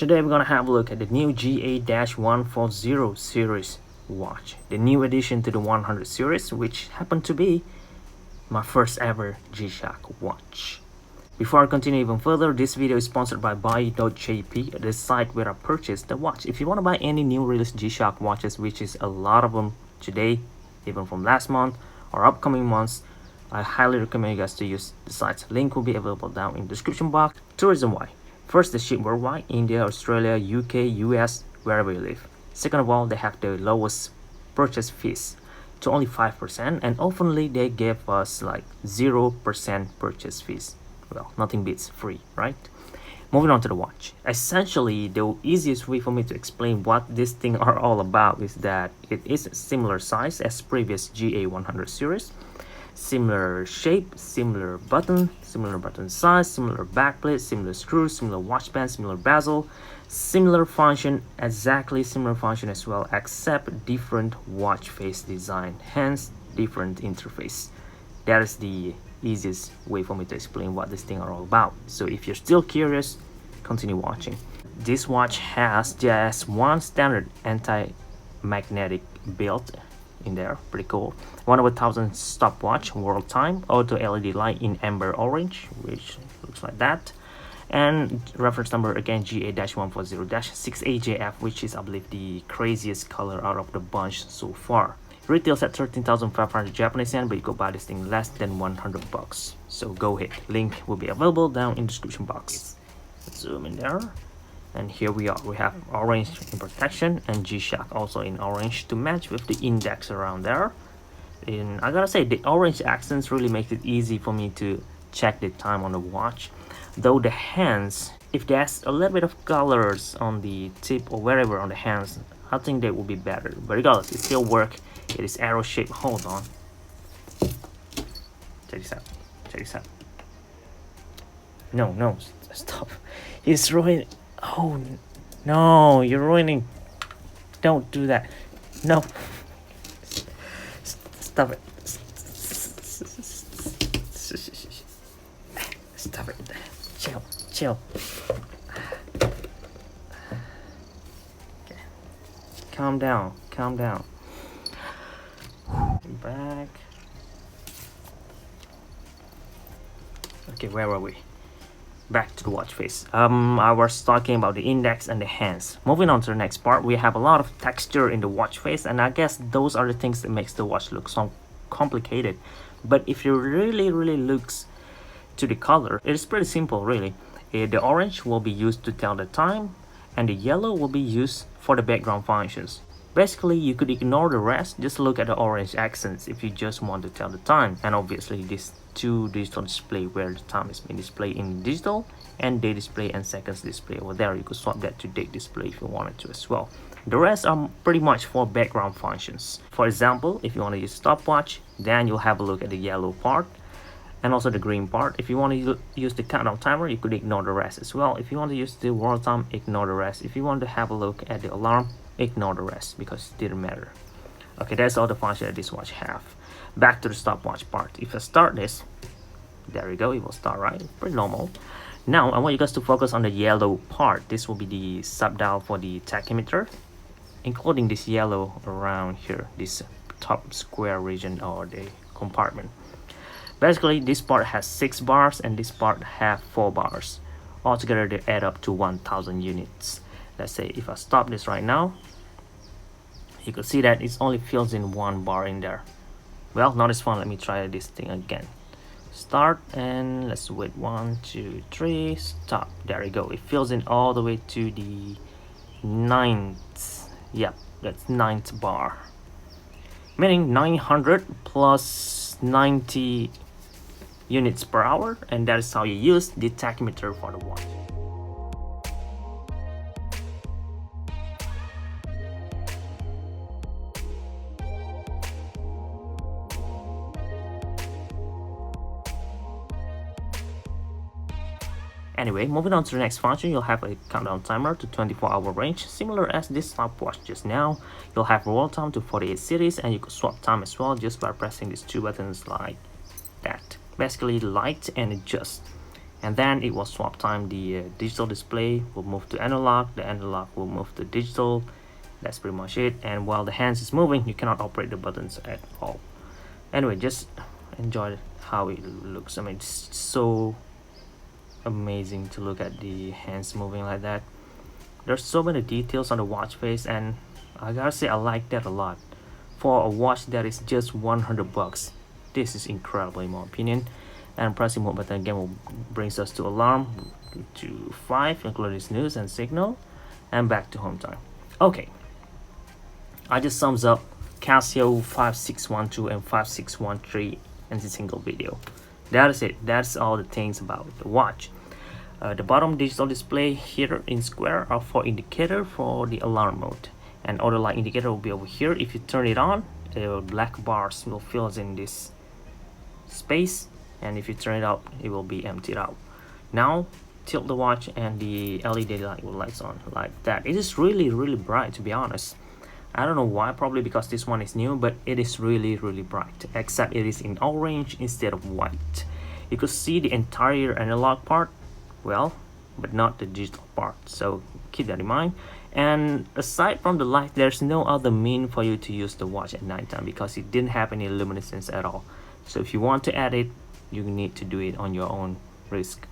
Today we're gonna have a look at the new GA-140 series watch, the new addition to the 100 series, which happened to be my first ever G-Shock watch. Before I continue even further, this video is sponsored by buy.jp, the site where I purchased the watch. If you want to buy any new release G-Shock watches, which is a lot of them today, even from last month or upcoming months, I highly recommend you guys to use the site's link will be available down in the description box. Two reasons why. First, they ship worldwide, India, Australia, UK, US, wherever you live. Second of all, they have the lowest purchase fees to only 5%, and oftenly they give us like 0% purchase fees. Well, nothing beats free, right? Moving on to the watch. Essentially, the easiest way for me to explain what this thing are all about is that it is a similar size as previous GA-100 series. Similar shape, similar button size, similar backplate, similar screws, similar watch band, similar bezel, similar function, exactly similar function as well, except different watch face design, hence different interface. That is the easiest way for me to explain what this thing are all about. So if you're still curious, continue watching. This watch has just one standard anti-magnetic belt in there, pretty cool. 1/1000 stopwatch, world time, auto LED light in amber orange, which looks like that, and reference number again GA-140-6AJF, which is I believe the craziest color out of the bunch so far. Retails at 13,500 Japanese yen, but you could buy this thing less than 100 bucks. So go ahead, link will be available down in the description box. Let's zoom in there. And here we are, we have orange in protection and G-Shock also in orange to match with the index around there. And I gotta say, the orange accents really makes it easy for me to check the time on the watch. Though the hands, if there's a little bit of colors on the tip or wherever on the hands, I think they will be better. But regardless, it still works. It is arrow shaped. Hold on. Check this out. Check this out. No, stop. It's ruining. Oh no, you're ruining. Don't do that. No. Stop it. Stop it. Chill. Okay. Calm down. Back. Okay, where were we? Back to the watch face. I was talking about the index and the hands. Moving on to the next part, we have a lot of texture in the watch face, and I guess those are the things that makes the watch look so complicated. But if you really looks to the color, it is pretty simple really. The orange will be used to tell the time, and the yellow will be used for the background functions. Basically, you could ignore the rest, just look at the orange accents if you just want to tell the time. And obviously this two digital display where the time is being displayed in digital, and day display and seconds display over there. You could swap that to date display if you wanted to as well. The rest are pretty much for background functions. For example, if you want to use stopwatch, then you'll have a look at the yellow part and also the green part. If you want to use the countdown timer, you could ignore the rest as well. If you want to use the world time, ignore the rest. If you want to have a look at the alarm, ignore the rest because it didn't matter. Okay, that's all the function that this watch have. Back to the stopwatch part. If I start this, there we go, it will start, right? Pretty normal. Now I want you guys to focus on the yellow part. This will be the sub dial for the tachymeter, including this yellow around here, this top square region or the compartment. Basically, this part has 6 bars and this part have 4 bars. Altogether, they add up to 1,000 units. Let's say if I stop this right now, you can see that it only fills in 1 bar in there. Well, not as fun. Let me try this thing again. Start and let's wait 1, 2, 3, stop. There you go. It fills in all the way to the 9th. Yep, that's 9th bar. Meaning 900 plus 90 units per hour, and that is how you use the tachymeter for the watch. Anyway, moving on to the next function, you'll have a countdown timer to 24-hour range, similar as this stopwatch just now. You'll have world time to 48 cities, and you can swap time as well just by pressing these 2 buttons like that. Basically light and adjust. and then it will swap time. The digital display will move to analog, the analog will move to digital. That's pretty much it. And while the hands is moving, you cannot operate the buttons at all. Anyway, just enjoy how it looks. I mean, it's so amazing to look at the hands moving like that. There's so many details on the watch face, and I gotta say I like that a lot. For a watch that is just 100 bucks, this is incredible in my opinion. And pressing mode button again will brings us to alarm, to 5, including snooze and signal, and back to home time. Okay, I just sums up Casio 5612 and 5613 in a single video. That is it. That's all the things about the watch. The bottom digital display here in square are for indicator for the alarm mode, and auto light indicator will be over here. If you turn it on, the black bars will fill in this space, and if you turn it up, it will be emptied out. Now tilt the watch and the LED light will lights on like that. It is really bright, to be honest. I don't know why, probably because this one is new, but it is really bright, except it is in orange instead of white. You could see the entire analog part, well, but not the digital part, so keep that in mind. And aside from the light, there's no other mean for you to use the watch at nighttime because it didn't have any luminescence at all. So if you want to add it, you need to do it on your own risk,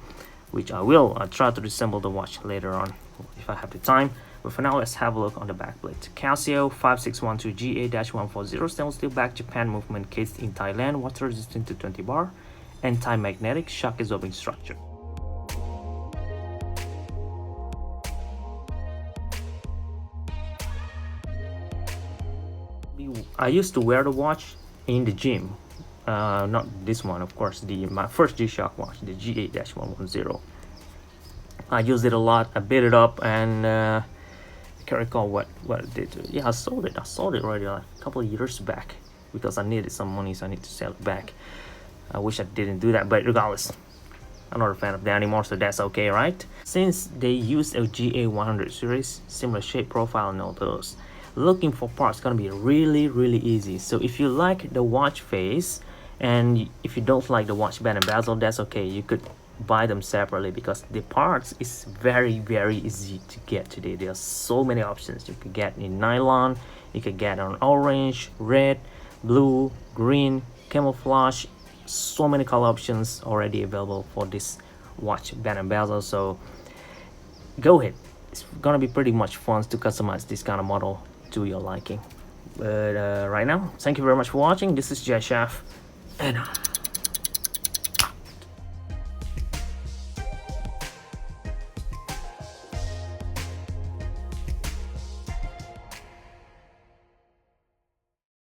which I will. I'll try to assemble the watch later on if I have the time. But for now, let's have a look on the backplate. Casio 5612 GA-140 stainless steel back Japan movement case in Thailand, water resistant to 20 bar, anti-magnetic shock absorbing structure. I used to wear the watch in the gym, not this one, of course, my first G-Shock watch, the GA-110. I used it a lot. I beat it up, and I can't recall what it did. Yeah, I sold it already like a couple of years back because I needed some money, so I need to sell it back. I wish I didn't do that, but regardless, I'm not a fan of that anymore, so that's okay, right? Since they use a GA-100 series, similar shape, profile, and all those, looking for parts gonna be really easy. So if you like the watch face, and if you don't like the watch band and bezel, that's okay. You could buy them separately because the parts is very easy to get today. There are so many options. You could get in nylon, you could get on orange, red, blue, green, camouflage. So many color options already available for this watch band and bezel, so go ahead. It's gonna be pretty much fun to customize this kind of model to your liking. But right now, thank you very much for watching. This is gshock, and